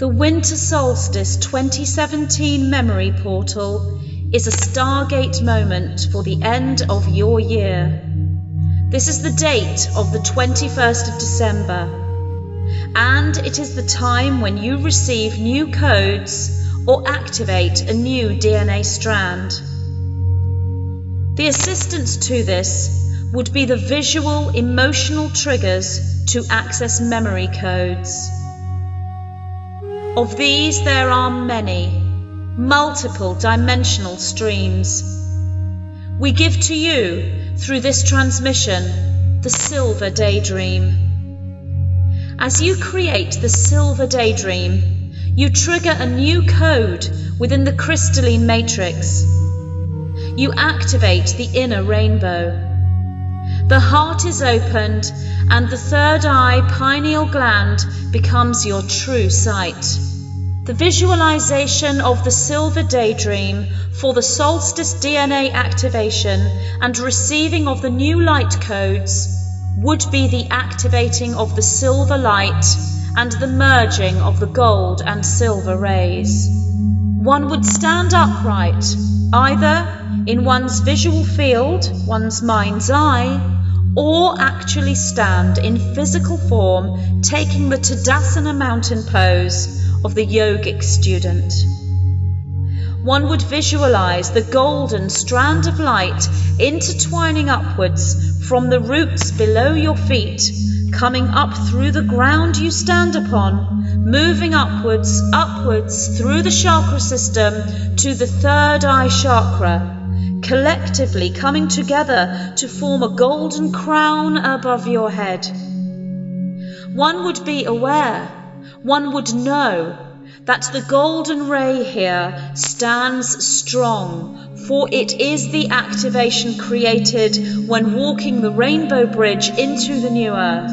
The Winter Solstice 2017 Memory Portal is a Stargate moment for the end of your year. This is the date of the 21st of December, and it is the time when you receive new codes or activate a new DNA strand. The assistance to this would be the visual, emotional triggers to access memory codes. Of these there are many, multiple dimensional streams. We give to you, through this transmission, the Silver Daydream. As you create the Silver Daydream, you trigger a new code within the crystalline matrix. You activate the inner rainbow. The heart is opened, and the third eye pineal gland becomes your true sight. The visualization of the Silver Daydream for the Solstice DNA activation and receiving of the new light codes would be the activating of the silver light and the merging of the gold and silver rays. One would stand upright, either in one's visual field, one's mind's eye, or actually stand in physical form, taking the Tadasana mountain pose of the yogic student. One would visualize the golden strand of light intertwining upwards from the roots below your feet, coming up through the ground you stand upon, moving upwards through the chakra system to the third eye chakra, collectively coming together to form a golden crown above your head. One would be aware, one would know that the golden ray here stands strong, for it is the activation created when walking the rainbow bridge into the new earth.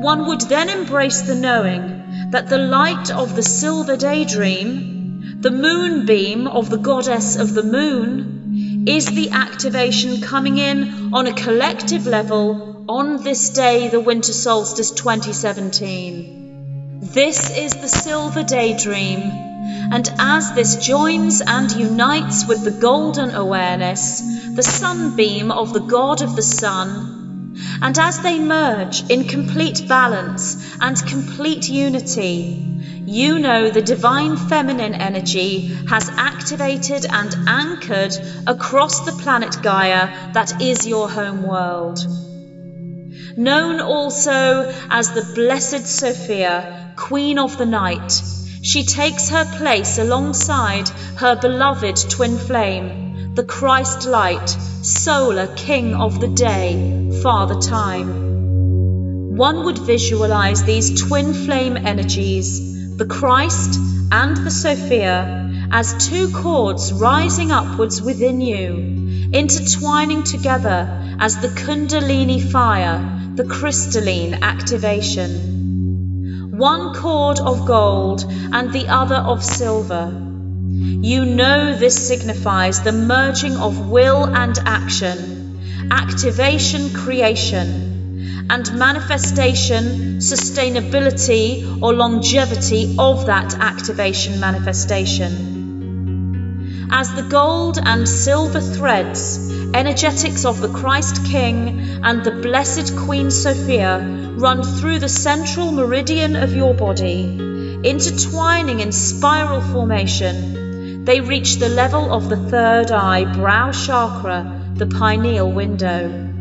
One would then embrace the knowing that the light of the Silver Daydream, the moonbeam of the goddess of the moon, is the activation coming in on a collective level on this day, the Winter Solstice 2017. This is the Silver Daydream, and as this joins and unites with the golden awareness, the sunbeam of the god of the sun, and as they merge in complete balance and complete unity, you know the divine feminine energy has activated and anchored across the planet Gaia that is your home world. Known also as the Blessed Sophia, Queen of the Night, she takes her place alongside her beloved twin flame, the Christ Light, Solar King of the Day, Father Time. One would visualize these twin flame energies, the Christ and the Sophia, as two cords rising upwards within you, intertwining together as the Kundalini fire, the crystalline activation. One cord of gold and the other of silver. You know this signifies the merging of will and action, activation, creation, and manifestation, sustainability or longevity of that activation manifestation. As the gold and silver threads, energetics of the Christ King and the Blessed Queen Sophia run through the central meridian of your body, intertwining in spiral formation, they reach the level of the third eye brow chakra, the pineal window.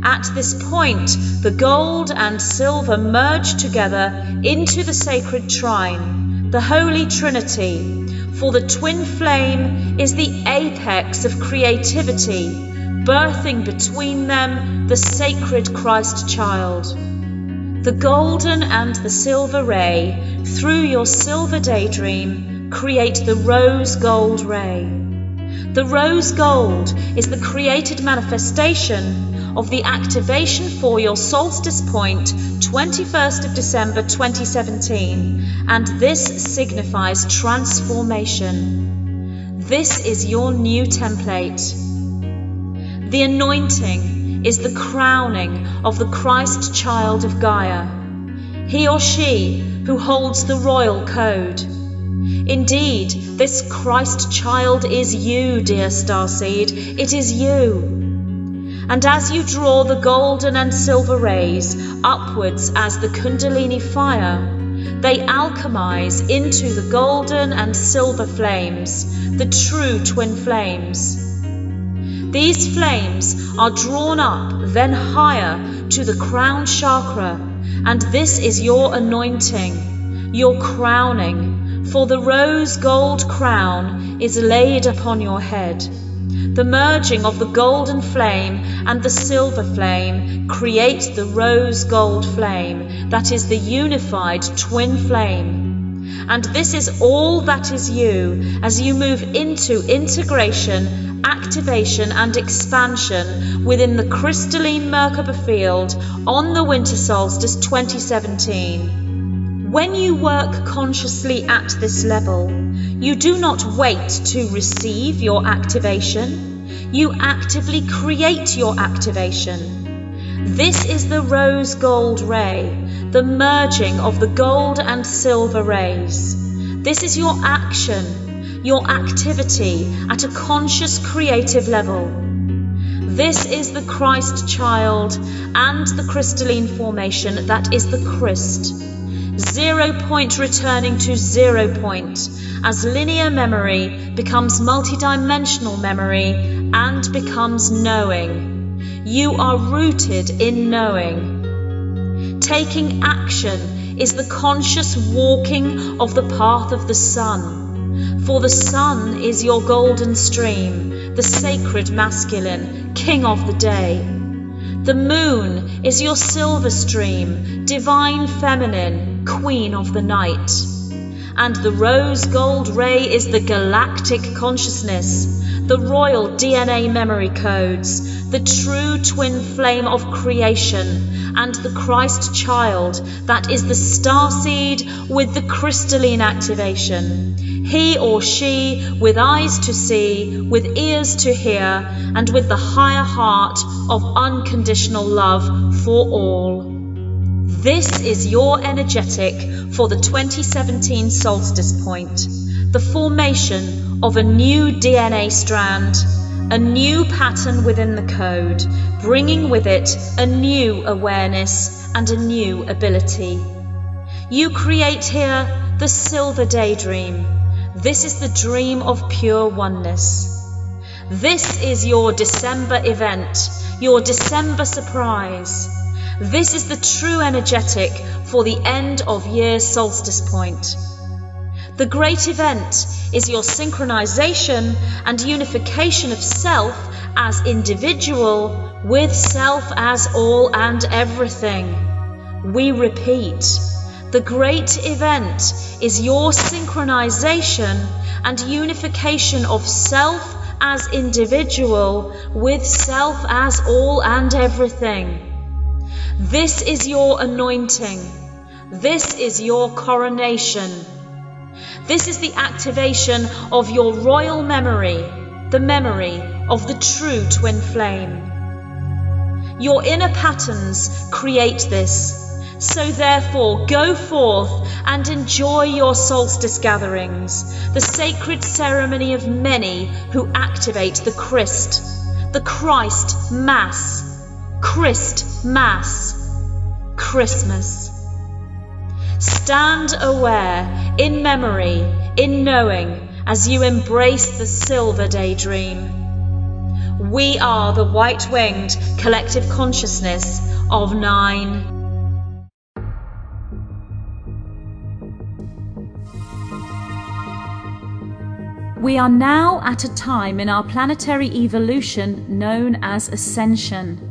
At this point, the gold and silver merge together into the sacred trine, the Holy Trinity, for the twin flame is the apex of creativity, birthing between them the sacred Christ child. The golden and the silver ray, through your Silver Daydream, create the rose gold ray. The rose gold is the created manifestation of the activation for your solstice point, 21st of December 2017, and this signifies transformation. This is your new template. The anointing is the crowning of the Christ child of Gaia. he or she who holds the royal code. Indeed, this Christ child is you, dear starseed, it is you. And as you draw the golden and silver rays upwards as the Kundalini fire, they alchemize into the golden and silver flames, the true twin flames. These flames are drawn up, then higher to the crown chakra, and this is your anointing, your crowning, for the rose gold crown is laid upon your head. The merging of the golden flame and the silver flame creates the rose gold flame that is the unified twin flame. And this is all that is you as you move into integration, activation and expansion within the crystalline Merkaba field on the winter solstice 2017. When you work consciously at this level, you do not wait to receive your activation, you actively create your activation. This is the rose gold ray, the merging of the gold and silver rays. This is your action, your activity at a conscious creative level. This is the Christ child and the crystalline formation that is the Christ. 0 point returning to 0 point as linear memory becomes multidimensional memory and becomes knowing. You are rooted in knowing. Taking action is the conscious walking of the path of the sun. For the sun is your golden stream, the sacred masculine, king of the day. The moon is your silver stream, divine feminine, queen of the night. And the rose gold ray is the galactic consciousness, the royal DNA memory codes, the true twin flame of creation, and the Christ child that is the starseed with the crystalline activation. He or she with eyes to see, with ears to hear, and with the higher heart of unconditional love for all. This is your energetic for the 2017 solstice point, the formation of a new DNA strand, a new pattern within the code, bringing with it a new awareness and a new ability. You create here the silver daydream. This is the dream of pure oneness. This is your December event, your December surprise. This is the true energetic for the end of year solstice point. The great event is your synchronization and unification of self as individual with self as all and everything. We repeat, the great event is your synchronization and unification of self as individual with self as all and everything. This is your anointing. This is your coronation. This is the activation of your royal memory, the memory of the true twin flame. Your inner patterns create this. So therefore, go forth and enjoy your solstice gatherings, the sacred ceremony of many who activate the Christ Mass, Christ Mass, Christmas. Stand aware, in memory, in knowing, as you embrace the silver daydream. We are the white-winged collective consciousness of 9. We are now at a time in our planetary evolution known as ascension.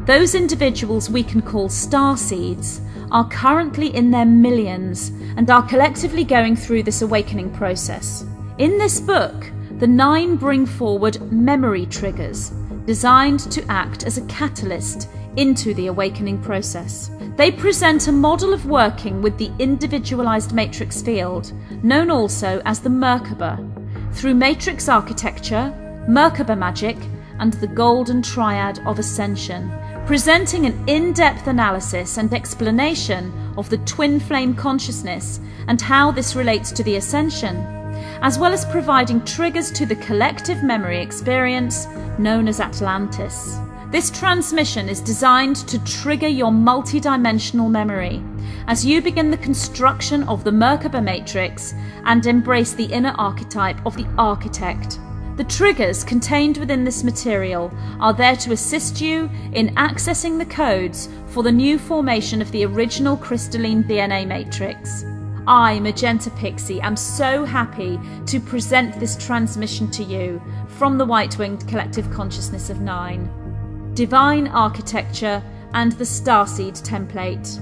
Those individuals we can call starseeds are currently in their millions and are collectively going through this awakening process. In this book, the 9 bring forward memory triggers designed to act as a catalyst into the awakening process. They present a model of working with the individualized matrix field, known also as the Merkaba, through matrix architecture, Merkaba magic, and the golden triad of ascension, presenting an in-depth analysis and explanation of the twin flame consciousness and how this relates to the ascension, as well as providing triggers to the collective memory experience known as Atlantis. This transmission is designed to trigger your multidimensional memory as you begin the construction of the Merkaba matrix and embrace the inner archetype of the architect. The triggers contained within this material are there to assist you in accessing the codes for the new formation of the original crystalline DNA matrix. I, Magenta Pixie, am so happy to present this transmission to you from the White-Winged Collective Consciousness of 9, Divine Architecture and the Starseed template.